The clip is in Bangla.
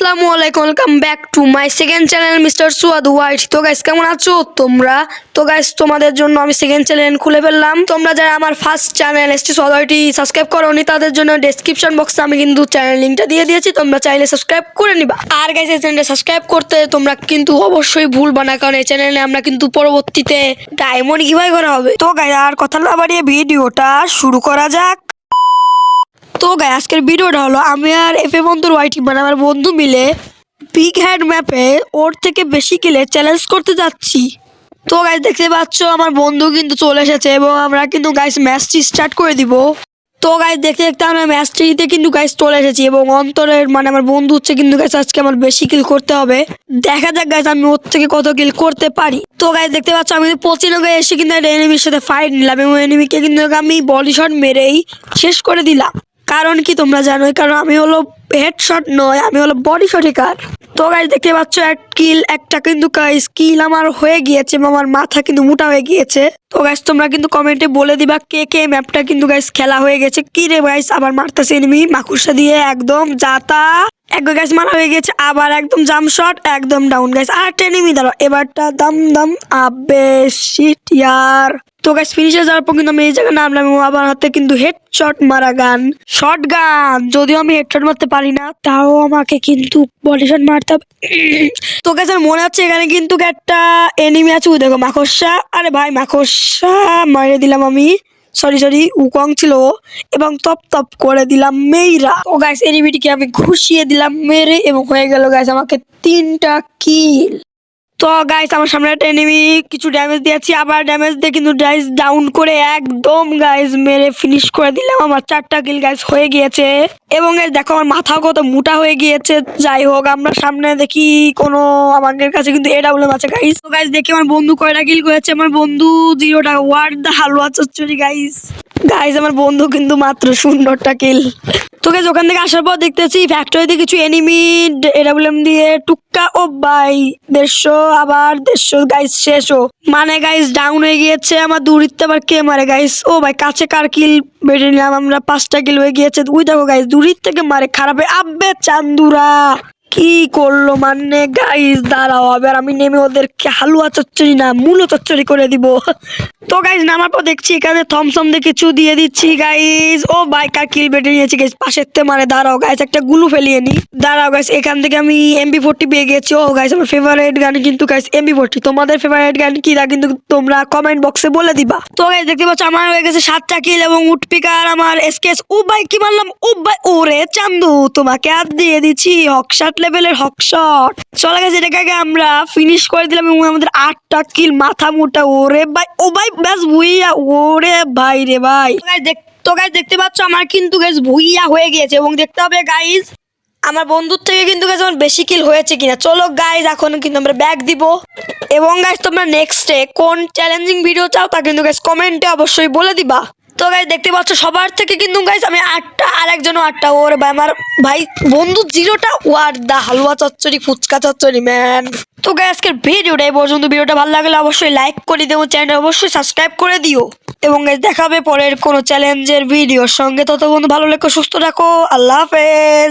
আসসালামু আলাইকুম, welcome back to my second channel mister সুয়াদ white. তো গাইস কেমন আছো তোমরা? তো গাইস তোমাদের জন্য আমি সেকেন্ড চ্যানেল খুলে ফেললাম। তোমরা যারা আমার ফার্স্ট চ্যানেল এসটি সুয়াদ হোয়াইটই সাবস্ক্রাইব করোনি তাদের জন্য ডেসক্রিপশন বক্সে আমি কিন্তু চ্যানেল লিংকটা দিয়ে দিয়েছি, তোমরা চাইলে সাবস্ক্রাইব করে নিবা। আর গাইস এই চ্যানেলটা সাবস্ক্রাইব করতে তোমরা কিন্তু অবশ্যই ভুলবা না, কারণ এই চ্যানেলে আমরা কিন্তু পরবর্তীতে ডায়মন্ড গিভওয়ে করা হবে। তো গাইস আর কথা না বাড়িয়ে ভিডিওটা শুরু করা যাক। তো গাই আজকের ভিডিওটা হলো আমি আর এফএ বন্ধুর ওয়াইটি মানে আমার বন্ধু মিলে বিগ হেড ম্যাপে ওর থেকে বেশি কিলে চ্যালেঞ্জ করতে যাচ্ছি। তো গাইস দেখতে পাচ্ছ আমার বন্ধু কিন্তু চলে এসেছে এবং আমরা কিন্তু গাইস ম্যাচটি স্টার্ট করে দিব। তো গাইস দেখতে দেখতে আমরা ম্যাচটিতে কিন্তু গাইস চলে এসেছি এবং অন্তরের মানে আমার বন্ধু হচ্ছে কিন্তু গাইস আজকে আমার বেশি কিল করতে হবে। দেখা যাক গাইস আমি ওর থেকে কত কিল করতে পারি। তো গাইস দেখতে পাচ্ছ আমি পচিনগে এসে কিন্তু একটা এনিমির সাথে ফাইট নিলাম এবং এনিমিকে কিন্তু আমি বডি শট মেরেই শেষ করে দিলাম। কারণ কি তোমরা জানোই, কারণ আমি হলো হেডশট নয়, আমি হলো বডি শটিকার। তো গাইস দেখতে পাচ্ছ একটা কিন্তু গাইস কিল আমার হয়ে গিয়েছে এবং আমার মাথা কিন্তু মোটা হয়ে গিয়েছে। তো গাইস তোমরা কিন্তু কমেন্টে বলে দিবা কে কে ম্যাপটা কিন্তু গাইস খেলা হয়ে গেছে। কি রে গাইস আবার মারতেছে এনিমি মাকুসা দিয়ে একদম যাতা একবার গাইস মারা হয়ে গেছে, আবার একদম জাম্প শট একদম ডাউন গাইস। আর এনিমি দাঁড়াও এবারটা দাম দাম আবে শিট ইয়ার। তো গাইস ফিনিশে যাওয়ার পর কিন্তু আমি এই জায়গায় নামলাম এবং আমার হাতে কিন্তু হেডশট মারা গান, শর্ট গান। যদিও আমি হেডশট মারতে পারি না তাও আমাকে কিন্তু বডি শট মারতে হবে। তো গাইস আমার মনে হচ্ছে এখানে কিন্তু একটা এনিমি আছে, ওই দেখো মাকড়সা। আরে ভাই মাকড়সা মারিয়ে দিলাম আমি, সরি উকং ছিল এবং টপ টপ করে দিলাম মেয়েরা। ও গাইস এনিমিটিকে আমি ঘুষিয়ে দিলাম মেরে এবং হয়ে গেল গাইস আমাকে 3টা কিল। তো গাইস আমার সামনে একটা এনিমি কিছু ড্যামেজ দিয়েছি, আবার ড্যামেজ দিয়ে কিন্তু গাইস ডাউন করে একদম গাইস মেরে ফিনিশ করে দিলাম। আমার 4টা কিল গাইস হয়ে গিয়েছে এবং গাইস দেখো আমার মাথাও কত মোটা হয়ে গিয়েছে। যাই হোক আমরা সামনে দেখি কোনো আমাদের কাছে কিন্তু এডাব্লিউএম আছে গাইস। তো গাইস দেখি আমার বন্ধু কয়টা কিল করেছে। আমার বন্ধু 0টা। ওয়ার্ড দা হালুয়া চচ্চড়ি গাইস। গাইস আমার বন্ধু কিন্তু মাত্র 0টা কিল। তো গাইস ওখান থেকে আসার পর দেখতেছি ফ্যাক্টরিতে কিছু এনিমি এডাব্লিউএম দিয়ে টুক্কা। ও ভাই 150, আবার 150 গাইস শেষও মানে গাইস ডাউন হয়ে গিয়েছে আমার দূরিত্বে। আবার কে মারে গাইস? ও ভাই কাছে কার কিল বেড়ে নিলাম আমরা, 5টা কিল হয়ে গিয়েছে। ওই দেখো গাইস দূরিত থেকে মারে খারাপে আব্বে চান্দুরা কি করলো মানে গাইস। দাঁড়াও আবার আমি নেমে ওদেরকে হালুয়া চচ্চড়ি না মূলো চচ্চড়ি করে দিব। তো গাইস নামার পর দেখছি এখানে থমসম দিয়ে কিছু দিয়ে দিচ্ছি গাইস। ও ভাই কার কিল বেটে নিয়েছি গাইস পাশের তে মানে। দাঁড়াও গাইস একটা গুলু ফেলিয়ে নি। দাঁড়াও গাইস এখান থেকে আমি MP40 পেয়ে গেছি। ও গাইস আমার ফেভারিট গান কিন্তু গাইস MP40। তোমাদের ফেভারিট গান কি তা কিন্তু তোমরা কমেন্ট বক্সে বলে দিবা। তো গাইস দেখতে পাচ্ছ আমার হয়ে গেছে 7টা কিল এবং উঠপিকার আমার এসকেস। ও ভাই কি মারলাম, ও ভাই ওরে চান্দু তোমাকে আর দিয়ে দিচ্ছি হকশট লেভেলের হকশট। চলে গেছে এটাকে আগে আমরা ফিনিশ করে দিলাম এবং আমাদের 8টা কিল মাথা মোটা। ওরে ভাই ও ভাই ব্যাস ভুইয়া। ওরে ভাই রে ভাই। তো গাইস দেখতে পাচ্ছ আমার কিন্তু গাইস ভুইয়া হয়ে গিয়েছে এবং দেখতে হবে গাইস আমার বন্ধুর থেকে কিন্তু গাইস আমার বেশি কিল হয়েছে কিনা। চলো গাইস এখন কিন্তু আমরা ব্যাক দিব এবং গাইস তোমরা নেক্সটে কোন চ্যালেঞ্জিং ভিডিও চাও তা কিন্তু গাইস কমেন্টে অবশ্যই বলে দিবা। তো গাইস দেখতে পাচ্ছ সবার থেকে কিন্তু গাইস আমি 8টা আর একজনও 8টা। ওরে ভাই আমার ভাই বন্ধু 0টা। ওয়ার দা হালুয়া চচ্চড়ি ফুচকা চচ্চড়ি ম্যান। তো গাইস আজকের ভিডিওটা এই পর্যন্ত। ভিডিওটা ভালো লাগলে অবশ্যই লাইক করে দিও, চ্যানেলটা অবশ্যই সাবস্ক্রাইব করে দিও এবং গাইস দেখা হবে পরের কোনো চ্যালেঞ্জের ভিডিওর সঙ্গে। ততক্ষণ ভালো লেখো, সুস্থ রাখো, আল্লাহ হাফেজ।